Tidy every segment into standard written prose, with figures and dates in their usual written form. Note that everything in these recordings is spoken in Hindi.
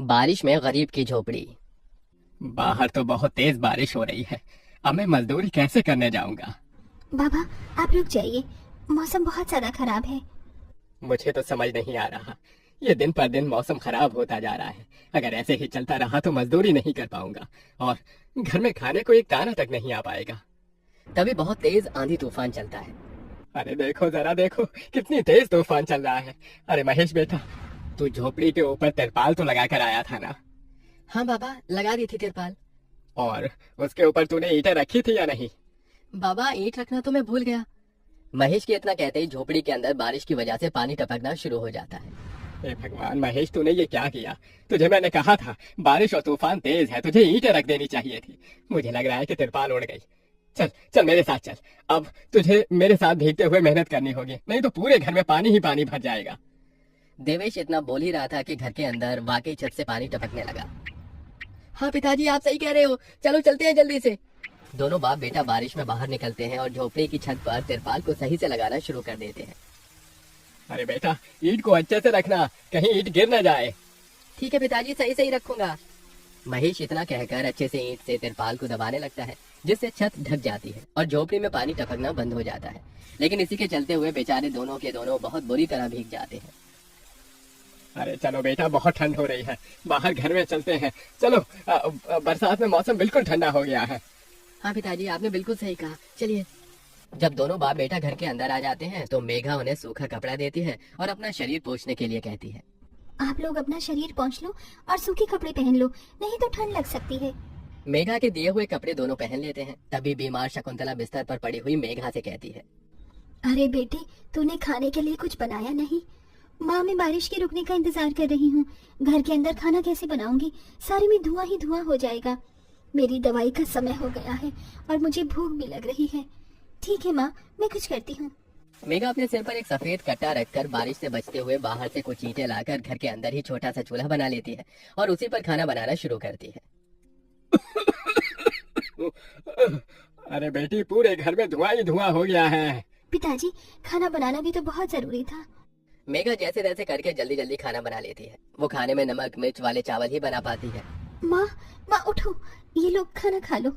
बारिश में गरीब की झोपड़ी। बाहर तो बहुत तेज बारिश हो रही है। अब मैं मजदूरी कैसे करने जाऊंगा? बाबा, आप रुक जाइए, मौसम बहुत ज्यादा खराब है। मुझे तो समझ नहीं आ रहा। ये दिन पर दिन मौसम खराब होता जा रहा है। अगर ऐसे ही चलता रहा तो मजदूरी नहीं कर पाऊंगा और घर में खाने को एक दाना तक नहीं आ पाएगा। तभी बहुत तेज आंधी तूफान चलता है। अरे देखो, जरा देखो, कितनी तेज तूफान चल रहा है। अरे महेश बेटा, तू झोपड़ी के ऊपर तिरपाल तो लगा कर आया था ना? हाँ बाबा, लगा दी थी तिरपाल। और उसके ऊपर तूने ईंटें रखी थी या नहीं? बाबा, ईंट रखना तो मैं भूल गया। महेश के इतना कहते ही झोपड़ी के अंदर बारिश की वजह से पानी टपकना शुरू हो जाता है। हे भगवान महेश, तूने ये क्या किया? तुझे मैंने कहा था बारिश और तूफान तेज है, तुझे ईंटें रख देनी चाहिए थी। मुझे लग रहा है कि तिरपाल उड़ गई। चल चल मेरे साथ चल। अब तुझे मेरे साथ भीगते हुए मेहनत करनी होगी, नहीं तो पूरे घर में पानी ही पानी भर जाएगा। देवेश इतना बोल ही रहा था कि घर के अंदर वाकई छत से पानी टपकने लगा। हाँ पिताजी, आप सही कह रहे हो, चलो चलते हैं जल्दी से। दोनों बाप बेटा बारिश में बाहर निकलते हैं और झोपड़ी की छत पर तिरपाल को सही से लगाना शुरू कर देते हैं। अरे बेटा, ईंट को अच्छे से रखना, कहीं ईंट गिर न जाए। ठीक है पिताजी, सही सही रखूंगा। महेश इतना कहकर अच्छे से ईंट से तिरपाल को दबाने लगता है, जिससे छत ढक जाती है और झोपड़ी में पानी टपकना बंद हो जाता है। लेकिन इसी के चलते हुए बेचारे दोनों के दोनों बहुत बुरी तरह भीग जाते हैं। अरे चलो बेटा, बहुत ठंड हो रही है, बाहर घर में चलते हैं। चलो, बरसात में मौसम बिल्कुल ठंडा हो गया है। हाँ पिताजी, आपने बिल्कुल सही कहा, चलिए। जब दोनों बाप बेटा घर के अंदर आ जाते हैं तो मेघा उन्हें सूखा कपड़ा देती है और अपना शरीर पोंछने के लिए कहती है। आप लोग अपना शरीर पोंछ लो और सूखे कपड़े पहन लो, नहीं तो ठंड लग सकती है। मेघा के दिए हुए कपड़े दोनों पहन लेते हैं। तभी बीमार शकुंतला बिस्तर पर पड़ी हुई मेघा से कहती है, अरे बेटे, तूने खाने के लिए कुछ बनाया नहीं? माँ, मैं बारिश के रुकने का इंतजार कर रही हूँ। घर के अंदर खाना कैसे बनाऊंगी? सारे में धुआं ही धुआं हो जाएगा। मेरी दवाई का समय हो गया है और मुझे भूख भी लग रही है। ठीक है माँ, मैं कुछ करती हूँ। मेघा अपने सिर पर एक सफेद कट्टा रखकर बारिश से बचते हुए बाहर से कुछ ईंटें लाकर घर के अंदर ही छोटा सा चूल्हा बना लेती है और उसी पर खाना बनाना शुरू करती है। अरे बेटी, पूरे घर में धुआं ही धुआं हो गया है। पिताजी, खाना बनाना भी तो बहुत जरूरी था। मेघा जैसे तैसे करके जल्दी जल्दी खाना बना लेती है। वो खाने में नमक मिर्च वाले चावल ही बना पाती है। माँ, माँ उठो, ये लोग खाना खा लो।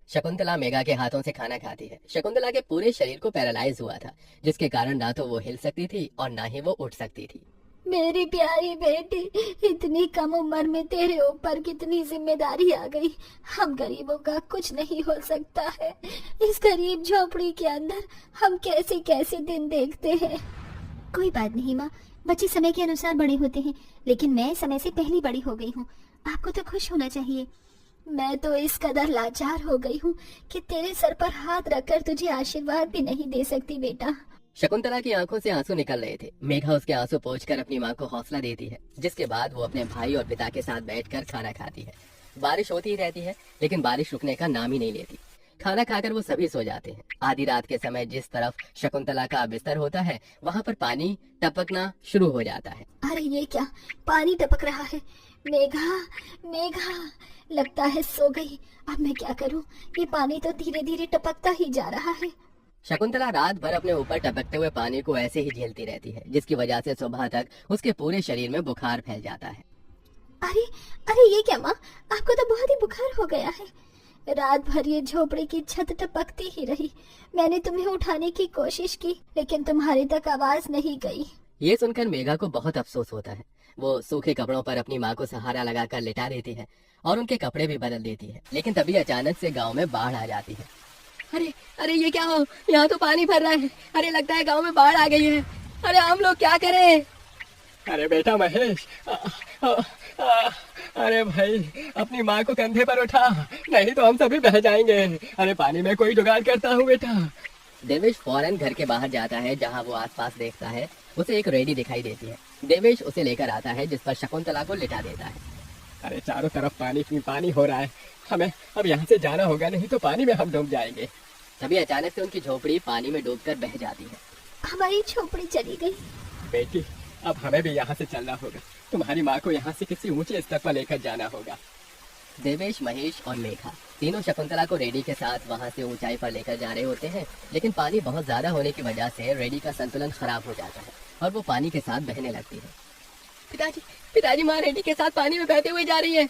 शकुंतला मेघा के हाथों से खाना खाती है। शकुंतला के पूरे शरीर को पैरालाइज हुआ था, जिसके कारण ना तो वो हिल सकती थी और ना ही वो उठ सकती थी। मेरी प्यारी बेटी, इतनी कम उम्र में तेरे ऊपर कितनी जिम्मेदारी आ गई। हम गरीबों का कुछ नहीं हो सकता है। इस गरीब झोपड़ी के अंदर हम कैसे कैसे दिन देखते हैं। कोई बात नहीं माँ, बच्चे समय के अनुसार बड़े होते हैं, लेकिन मैं समय से पहले बड़ी हो गई हूँ। आपको तो खुश होना चाहिए। मैं तो इस कदर लाचार हो गई हूँ कि तेरे सर पर हाथ रखकर तुझे आशीर्वाद भी नहीं दे सकती बेटा। शकुंतला की आंखों से आंसू निकल रहे थे। मेघा उसके आंसू पोंछकर अपनी माँ को हौसला देती है, जिसके बाद वो अपने भाई और पिता के साथ बैठकर खाना खाती है। बारिश होती ही रहती है, लेकिन बारिश रुकने का नाम ही नहीं लेती। खाना खाकर वो सभी सो जाते हैं। आधी रात के समय जिस तरफ शकुंतला का बिस्तर होता है, वहाँ पर पानी टपकना शुरू हो जाता है। अरे ये क्या, पानी टपक रहा है। मेघा, मेघा, लगता है सो गई। अब मैं क्या करूं? ये पानी तो धीरे धीरे टपकता ही जा रहा है। शकुंतला रात भर अपने ऊपर टपकते हुए पानी को ऐसे ही झेलती रहती है, जिसकी वजह से सुबह तक उसके पूरे शरीर में बुखार फैल जाता है। अरे अरे ये क्या माँ, आपको तो बहुत ही बुखार हो गया है। रात भर ये झोपड़ी की छत टपकती ही रही। मैंने तुम्हें उठाने की कोशिश की, लेकिन तुम्हारे तक आवाज नहीं गई। ये सुनकर मेघा को बहुत अफसोस होता है। वो सूखे कपड़ों पर अपनी माँ को सहारा लगाकर लिटा देती है और उनके कपड़े भी बदल देती है। लेकिन तभी अचानक से गांव में बाढ़ आ जाती है। अरे अरे ये क्या हो, यहाँ तो पानी भर रहा है। अरे लगता है गांव में बाढ़ आ गई है। अरे हम लोग क्या करें? अरे बेटा महेश, अरे भाई, अपनी माँ को कंधे पर उठा, नहीं तो हम सभी बह जाएंगे। अरे पानी में कोई जुगाड़ करता हूँ बेटा। देवेश फौरन घर के बाहर जाता है। जहाँ वो आसपास देखता है, उसे एक रेडी दिखाई देती है। देवेश उसे लेकर आता है, जिस पर शकुंतला को लिटा देता है। अरे चारों तरफ पानी ही पानी हो रहा है, हमें अब यहाँ से जाना होगा, नहीं तो पानी में हम डूब जाएंगे। तभी अचानक से उनकी झोपड़ी पानी में डूबकर बह जाती है। हमारी झोपड़ी चली गई। बेटी, अब हमें भी यहाँ से चलना होगा। तुम्हारी माँ को यहाँ से किसी ऊंचे स्तर पर लेकर जाना होगा। देवेश, महेश और मेघा तीनों शकुंतला को रेडी के साथ वहाँ से ऊंचाई पर लेकर जा रहे होते हैं, लेकिन पानी बहुत ज्यादा होने की वजह से रेडी का संतुलन खराब हो जाता है और वो पानी के साथ बहने लगती है। पिताजी पिताजी माँ रेडी के साथ पानी में बहते हुए जा रही है।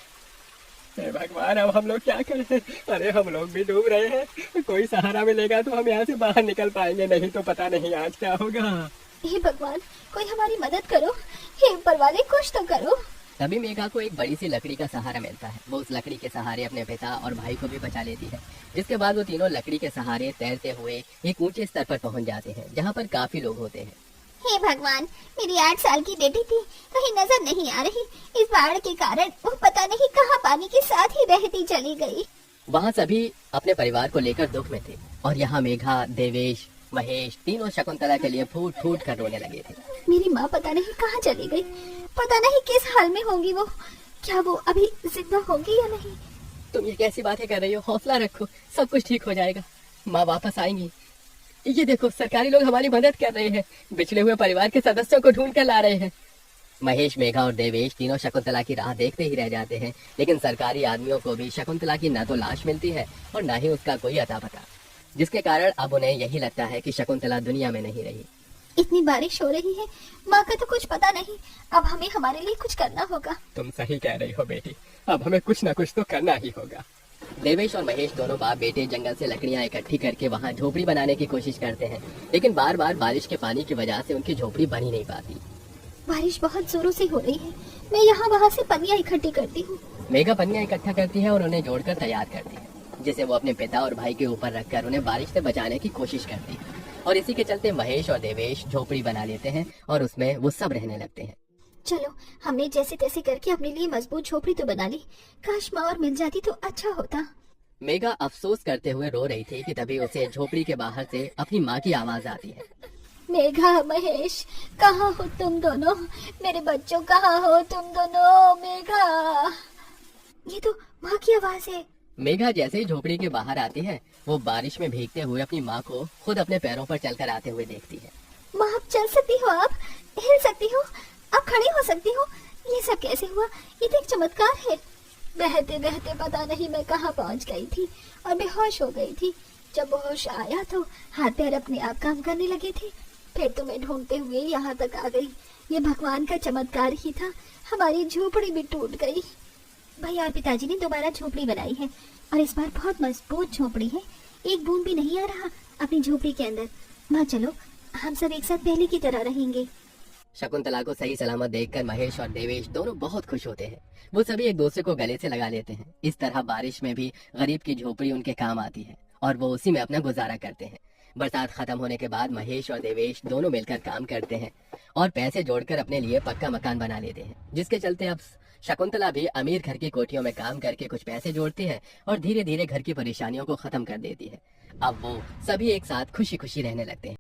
हे भगवान, अब हम लोग क्या करें? अरे हम लोग भी डूब रहे हैं। कोई सहारा मिलेगा तो हम यहाँ से बाहर निकल पाएंगे, नहीं तो पता नहीं आज क्या होगा। हे भगवान, कोई हमारी मदद करो। हे ऊपर वाले, कुछ तो करो। तभी मेघा को एक बड़ी सी लकड़ी का सहारा मिलता है। वो उस लकड़ी के सहारे अपने पिता और भाई को भी बचा लेती है, जिसके बाद वो तीनों लकड़ी के सहारे तैरते हुए एक ऊंचे स्तर पर पहुंच जाते हैं, जहाँ पर काफी लोग होते हैं। हे भगवान, मेरी 8 साल की बेटी थी, कहीं नजर नहीं आ रही। इस बाढ़ के कारण वो पता नहीं कहाँ पानी के साथ ही बहती चली गई। वहाँ सभी अपने परिवार को लेकर दुख में थे और यहाँ मेघा, देवेश, महेश तीनों शकुंतला के लिए फूट फूट कर रोने लगे थे। मेरी माँ पता नहीं कहाँ चली गई, पता नहीं किस हाल में होंगी वो। क्या वो अभी जिंदा होंगी या नहीं? तुम ये कैसी बातें कर रही हो? हौसला रखो, सब कुछ ठीक हो जाएगा। माँ वापस आएंगी। ये देखो, सरकारी लोग हमारी मदद कर रहे हैं, बिछड़े हुए परिवार के सदस्यों को ढूंढ कर ला रहे हैं। महेश, मेघा और देवेश तीनों शकुंतला की राह देखते ही रह जाते हैं, लेकिन सरकारी आदमियों को भी शकुंतला की न तो लाश मिलती है और न ही उसका कोई अता पता, जिसके कारण अब उन्हें यही लगता है कि शकुंतला दुनिया में नहीं रही। इतनी बारिश हो रही है, माँ का तो कुछ पता नहीं। अब हमें हमारे लिए कुछ करना होगा। तुम सही कह रही हो बेटी, अब हमें कुछ न कुछ तो करना ही होगा। देवेश और महेश दोनों बाप बेटे जंगल से लकड़ियां इकट्ठी करके वहां झोपड़ी बनाने की कोशिश करते हैं, लेकिन बार बार बारिश के पानी की वजह से उनकी झोपड़ी बन ही नहीं पाती। बारिश बहुत जोरों से हो रही है, मैं यहाँ वहाँ से पनिया इकट्ठी करती हूँ। मेघा पन्नियां इकट्ठा करती है और उन्हें जोड़कर तैयार करती है, जिसे वो अपने पिता और भाई के ऊपर रखकर उन्हें बारिश से बचाने की कोशिश करती है। और इसी के चलते महेश और देवेश झोपड़ी बना लेते हैं और उसमें वो सब रहने लगते हैं। चलो, हमने जैसे तैसे करके अपने लिए मजबूत झोपड़ी तो बना ली। काश माँ और मिल जाती तो अच्छा होता। मेघा अफसोस करते हुए रो रही थी कि तभी उसे झोपड़ी के बाहर से अपनी माँ की आवाज आती है। मेघा, महेश, कहाँ हो तुम दोनों? मेरे बच्चों, कहाँ हो तुम दोनों? मेघा, ये तो माँ की आवाज है। मेघा जैसे ही झोपड़ी के बाहर आती है, वो बारिश में भीगते हुए अपनी माँ को खुद अपने पैरों पर चलकर आते हुए देखती है। माँ, आप चल सकती हो, आप हिल सकती हो, आप खड़ी हो सकती हो। ये सब कैसे हुआ? ये तो एक चमत्कार है। बहते बहते पता नहीं मैं कहाँ पहुँच गई थी और बेहोश हो गई थी। जब होश आया तो हाथ पैर अपने आप काम करने लगे थे। फिर तुम्हें ढूंढते हुए यहाँ तक आ गई। ये भगवान का चमत्कार ही था। हमारी झोपड़ी भी टूट गई। भैया और पिताजी ने दोबारा झोपड़ी बनाई है और इस बार बहुत मजबूत झोपड़ी है। एक बूंद भी नहीं आ रहा अपनी झोपड़ी के अंदर। माँ, चलो हम सब एक साथ पहले की तरह रहेंगे। शकुंतला को सही सलामत देखकर महेश और देवेश दोनों बहुत खुश होते हैं। वो सभी एक दूसरे को गले से लगा लेते हैं। इस तरह बारिश में भी गरीब की झोपड़ी उनके काम आती है और वो उसी में अपना गुजारा करते हैं। बरसात खत्म होने के बाद महेश और देवेश दोनों मिलकर काम करते हैं और पैसे जोड़कर अपने लिए पक्का मकान बना लेते हैं, जिसके चलते अब शकुंतला भी अमीर घर की कोठियों में काम करके कुछ पैसे जोड़ती है और धीरे धीरे घर की परेशानियों को खत्म कर देती है। अब वो सभी एक साथ खुशी खुशी रहने लगते हैं।